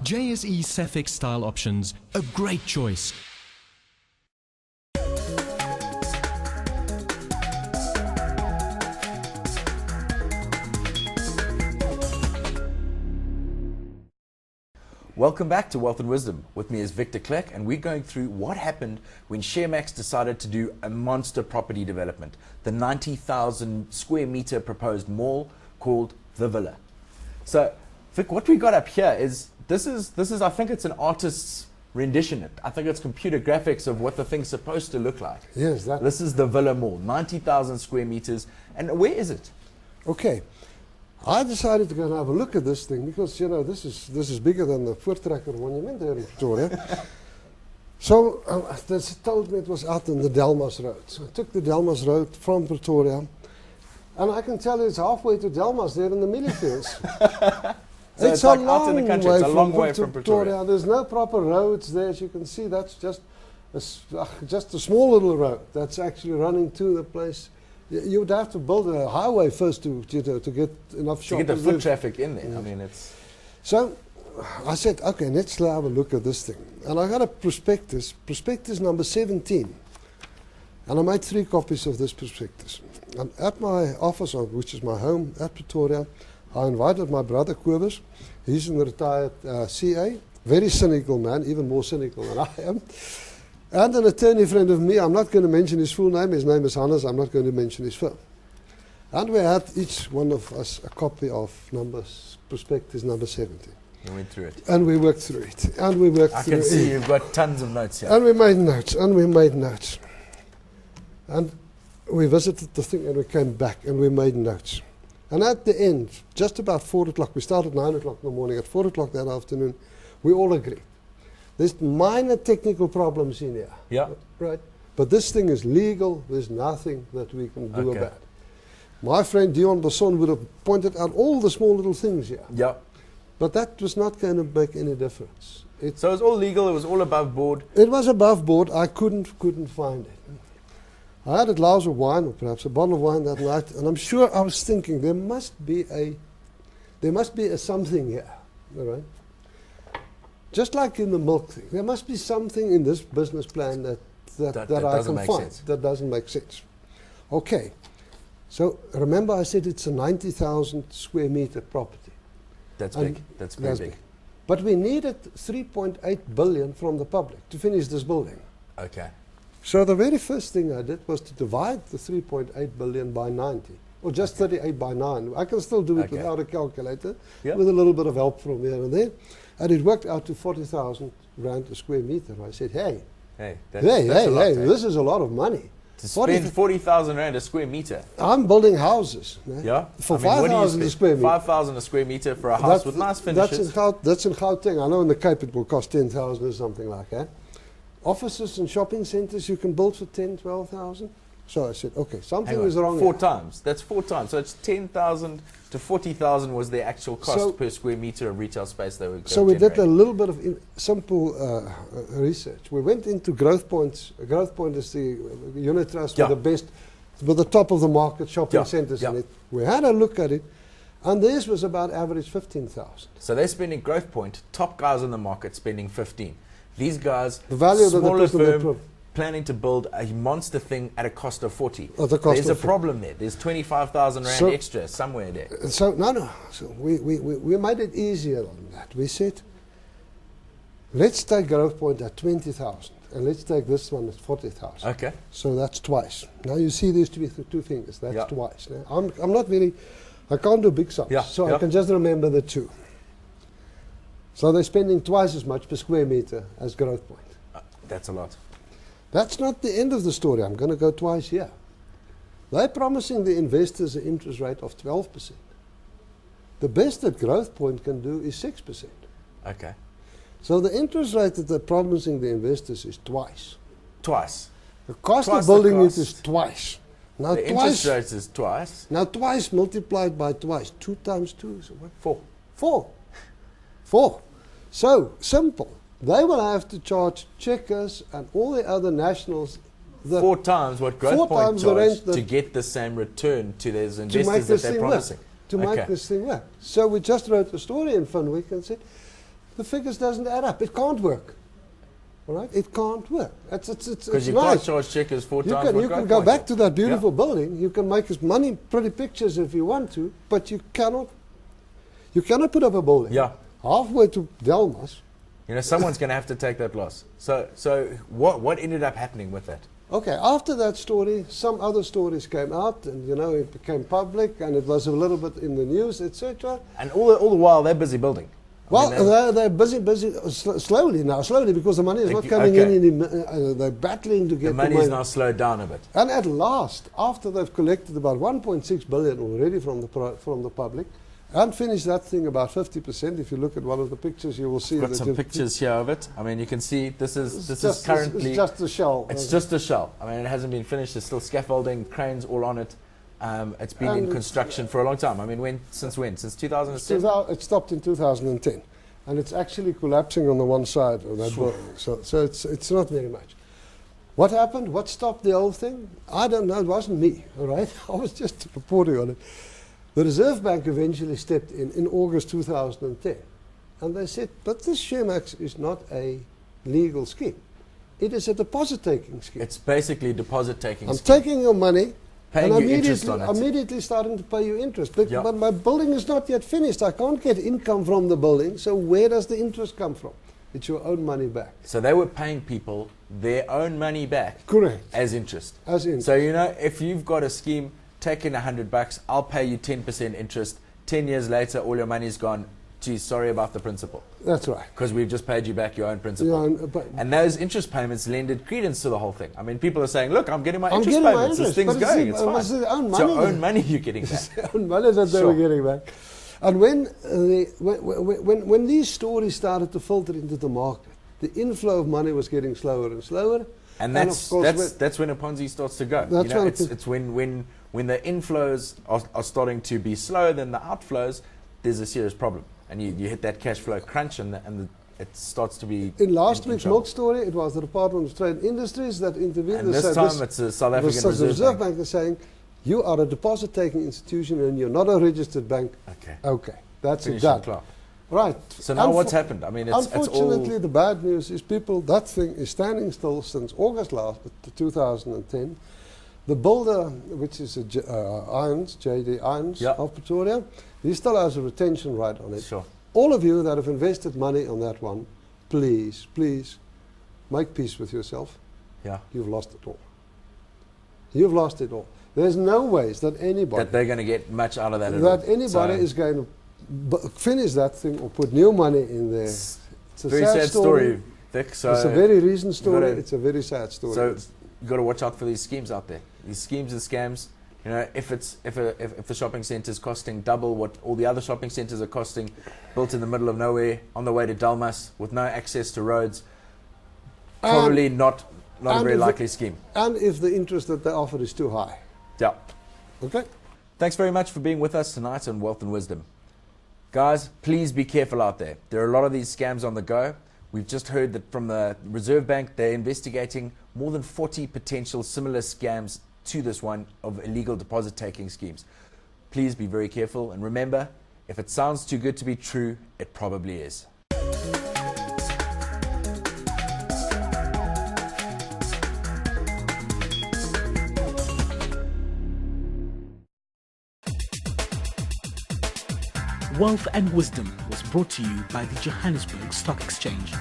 JSE Safex style options, a great choice. Welcome back to Wealth and Wisdom. With me is Vic De Klerk, and we're going through what happened when Sharemax decided to do a monster property development, the 90,000 square meter proposed mall called The Villa. So, Vic, what we got up here is this is I think it's an artist's rendition. I think it's computer graphics of what the thing's supposed to look like. Yes, this is the Villa Mall, 90,000 square meters. And where is it? Okay. I decided to go and have a look at this thing because, you know, this is bigger than the Voortrekker Monument here in Pretoria. So they told me it was out on the Delmas Road. So I took the Delmas Road from Pretoria, and I can tell you it's halfway to Delmas there in the Milliefields. So it's like a out in the country. It's a long way from Pretoria. There's no proper roads there, as you can see. That's just a small little road that's actually running to the place. You would have to build a highway first to get enough shoppers. To get the foot traffic in there. Yeah. I mean, it's... So I said, okay, let's have a look at this thing. And I got a prospectus number 17. And I made 3 copies of this prospectus. And at my office, which is my home at Pretoria, I invited my brother Kobus. He's a retired CA, very cynical man, even more cynical than I am. And an attorney friend of me, I'm not going to mention his full name, his name is Hannes, I'm not going to mention his firm. And we had each one of us a copy of prospectus number 17. You went through it. And we worked through it. And we worked through it. I can see you've got tons of notes here. And we made notes, and we made notes. And we visited the thing and we came back and we made notes. And at the end, just about 4 o'clock, we started at 9 o'clock in the morning, at 4 o'clock that afternoon, we all agreed. There's minor technical problems in here. Yeah. Right? But this thing is legal. There's nothing that we can do about it. My friend Dion Basson would have pointed out all the small little things here. Yeah. But that was not going to make any difference. So it was all legal, it was all above board? It was above board. I couldn't find it. I had a glass of wine, or perhaps a bottle of wine that night, and I'm sure I was thinking there must be a something here. All right? Just like in the milk thing, there must be something in this business plan that I can find that doesn't make sense. Okay, so remember I said it's a 90,000 square meter property. That's big. That's very big. But we needed 3.8 billion from the public to finish this building. Okay. So the very first thing I did was to divide the 3.8 billion by 90, or just 38 by 9. I can still do it without a calculator, with a little bit of help from here and there. And it worked out to 40,000 rand a square meter. I said, hey, this is a lot of money. To spend 40,000 rand a square meter. I'm building houses. Yeah. For 5,000 a square meter. 5,000 a square meter for a house with nice finishes. That's in Gauteng. I know in the Cape it will cost 10,000 or something like that. Offices and shopping centres you can build for 10, 12,000. So I said, okay, something is wrong. 4 times. That's 4 times. So it's 10,000 to 40,000 was the actual cost per square meter of retail space they were going to So we did a little bit of simple research. We went into Growth Points. Growth Point is the unit trust with the best, with the top of the market shopping centres in it. We had a look at it, and theirs was about average 15,000. So they're spending Growth Point, top guys in the market spending 15. These guys, the value smaller firm, planning to build a monster thing at a cost of 40. There's a problem there. There's 25,000 rand extra somewhere there. So So we made it easier on that. We said, let's take Growth Point at 20,000, and let's take this one at 40,000. Okay. So that's twice. Now you see these to be 2 fingers. That's twice. Now, I'm not really. I can't do big sums, so I can just remember the 2. So they're spending twice as much per square meter as Growth Point. That's a lot. That's not the end of the story. I'm going to go twice here. They're promising the investors an interest rate of 12%. The best that Growth Point can do is 6%. Okay. So the interest rate that they're promising the investors is twice. Twice. The cost of building it is twice. Now the interest rate is twice. Now twice multiplied by twice. 2 times 2 is what? 4. 4. So simple. They will have to charge Checkers and all the other nationals 4 times what Growth Point charged to get the same return to those investors that they're promising. To make this thing work. So we just wrote a story in Fun Week and said, the figures doesn't add up. It can't work. All right? It can't work. Because you nice. can't charge checkers 4 times. You can go back to that beautiful building. You can make as many pretty pictures if you want to, but you cannot put up a building halfway to Delmas. You know, someone's going to have to take that loss. So what ended up happening with that? Okay, after that story, some other stories came out, and you know, it became public, and it was a little bit in the news, etc. And all the while, they're busy building. Well, they're busy, slowly, because the money is not coming in. They're battling to get the money. The money is now slowed down a bit. And at last, after they've collected about 1.6 billion already from the public, and finished that thing about 50%. If you look at one of the pictures, you will see. Got some pictures here of it. I mean, you can see this is currently. It's just a shell. It's just a shell. I mean, it hasn't been finished. There's still scaffolding, cranes all on it. It's been in construction for a long time. I mean, since when? Since 2010? It stopped in 2010. And it's actually collapsing on the one side of that building. So it's not very much. What happened? What stopped the whole thing? I don't know. It wasn't me, all right? I was just reporting on it. The Reserve Bank eventually stepped in August 2010. And they said, but this Sharemax is not a legal scheme. It is a deposit-taking scheme. It's basically a deposit-taking scheme. I'm taking your money, paying and you interest on it. immediately starting to pay you interest. But my building is not yet finished. I can't get income from the building, so where does the interest come from? It's your own money back. So they were paying people their own money back. Correct. As interest. As interest. So, you know, if you've got a scheme, take in $100, I'll pay you 10% interest. 10 years later, all your money's gone. Geez, sorry about the principal. That's right. Because we've just paid you back your own principal. And those interest payments lended credence to the whole thing. I mean, people are saying, look, I'm getting my interest payments. This thing's going. It's fine. It's your own money you're getting back. It's your own money that they were getting back. And when these stories started to filter into the market, the inflow of money was getting slower and slower. And that's when a Ponzi starts to go. You know, it's when the inflows are starting to be slower than the outflows, there's a serious problem. And you hit that cash flow crunch, and it starts to be. In last week's milk story, it was the Department of Trade and Industries that intervened. And this time it's the South African Reserve Bank is saying, you are a deposit-taking institution and you're not a registered bank. Okay, that's it done. Right. So now what's happened? I mean, unfortunately, the bad news is that thing is standing still since August 2010. The builder, which is Irons, JD Irons of Pretoria, he still has a retention right on it. Sure. All of you that have invested money on that one, please, make peace with yourself. Yeah. You've lost it all. You've lost it all. There's no ways that anybody... That they're going to get much out of that at all. That anybody is going to finish that thing or put new money in there. It's a very sad story, Vic. So it's a very recent story. It's a very sad story. So you've got to watch out for these schemes out there. These schemes and scams. You know, if the shopping centre is costing double what all the other shopping centres are costing, built in the middle of nowhere, on the way to Delmas, with no access to roads, probably not a very likely scheme. And if the interest that they offer is too high. Yeah. Okay. Thanks very much for being with us tonight on Wealth and Wisdom. Guys, please be careful out there. There are a lot of these scams on the go. We've just heard that from the Reserve Bank, they're investigating more than 40 potential similar scams to this one of illegal deposit-taking schemes. Please be very careful, and remember, if it sounds too good to be true, it probably is. Wealth and Wisdom was brought to you by the Johannesburg Stock Exchange.